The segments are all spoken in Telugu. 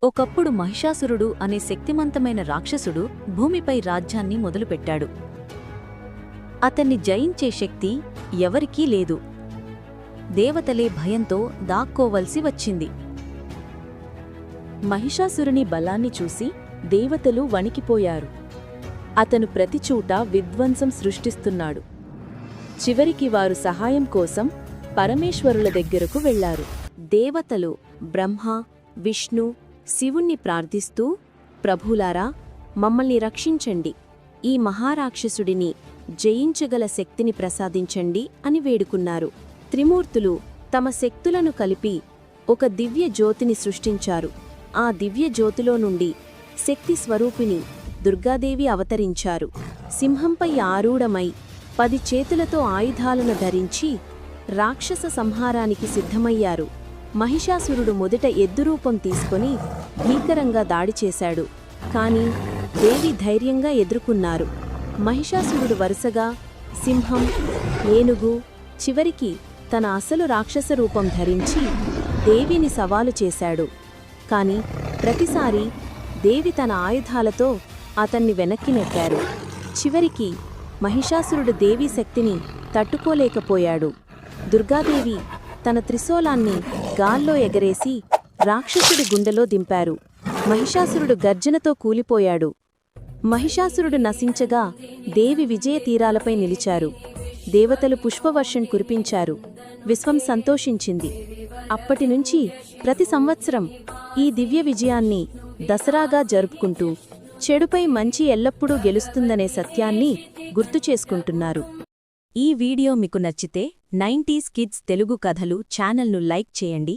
ఒకప్పుడు మహిషాసురుడు అనే శక్తిమంతమైన రాక్షసుడు భూమిపై రాజ్యాన్ని మొదలుపెట్టాడు. అతన్ని జయించే శక్తి ఎవరికీ లేదు. దేవతలే భయంతో దాక్కోవలసి వచ్చింది. మహిషాసురుని బలాన్ని చూసి దేవతలు వణికిపోయారు. అతను ప్రతిచోటా విధ్వంసం సృష్టిస్తున్నాడు. చివరికి వారు సహాయం కోసం పరమేశ్వరుల దగ్గరకు వెళ్లారు. దేవతలు బ్రహ్మ, విష్ణు, శివుణ్ణి ప్రార్థిస్తూ, ప్రభులారా, మమ్మల్ని రక్షించండి, ఈ మహారాక్షసుడిని జయించగల శక్తిని ప్రసాదించండి అని వేడుకున్నారు. త్రిమూర్తులు తమ శక్తులను కలిపి ఒక దివ్య జ్యోతిని సృష్టించారు. ఆ దివ్య జ్యోతిలో నుండి శక్తి స్వరూపిణి దుర్గాదేవి అవతరించారు. సింహంపై ఆరూఢమై 10 చేతులతో ఆయుధాలను ధరించి రాక్షస సంహారానికి సిద్ధమయ్యారు. మహిషాసురుడు మొదట ఎద్దురూపం తీసుకొని భీకరంగా దాడి చేశాడు. కాని దేవి ధైర్యంగా ఎదుర్కొన్నారు. మహిషాసురుడు వరుసగా సింహం, ఏనుగు, చివరికి తన అసలు రాక్షస రూపం ధరించి దేవిని సవాలు చేశాడు. కాని ప్రతిసారీ దేవి తన ఆయుధాలతో అతన్ని వెనక్కి నెట్టారు. చివరికి మహిషాసురుడు దేవి శక్తిని తట్టుకోలేకపోయాడు. దుర్గాదేవి తన త్రిశూలాన్ని గాల్లో ఎగరేసి రాక్షసుడి గుండెలో దింపారు. మహిషాసురుడు గర్జనతో కూలిపోయాడు. మహిషాసురుడు నశించగా దేవి విజయ తీరాలపై నిలిచారు. దేవతలు పుష్పవర్షం కురిపించారు. విశ్వం సంతోషించింది. అప్పటినుంచి ప్రతి సంవత్సరం ఈ దివ్య విజయాన్ని దసరాగా జరుపుకుంటూ చెడుపై మంచి ఎల్లప్పుడూ గెలుస్తుందనే సత్యాన్ని గుర్తు చేసుకుంటున్నారు. ఈ వీడియో మీకు నచ్చితే 90s కిడ్స్ తెలుగు కథలు ఛానల్ను లైక్ చేయండి,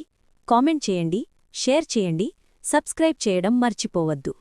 కామెంట్ చేయండి, షేర్ చేయండి, సబ్స్క్రైబ్ చేయడం మర్చిపోవద్దు.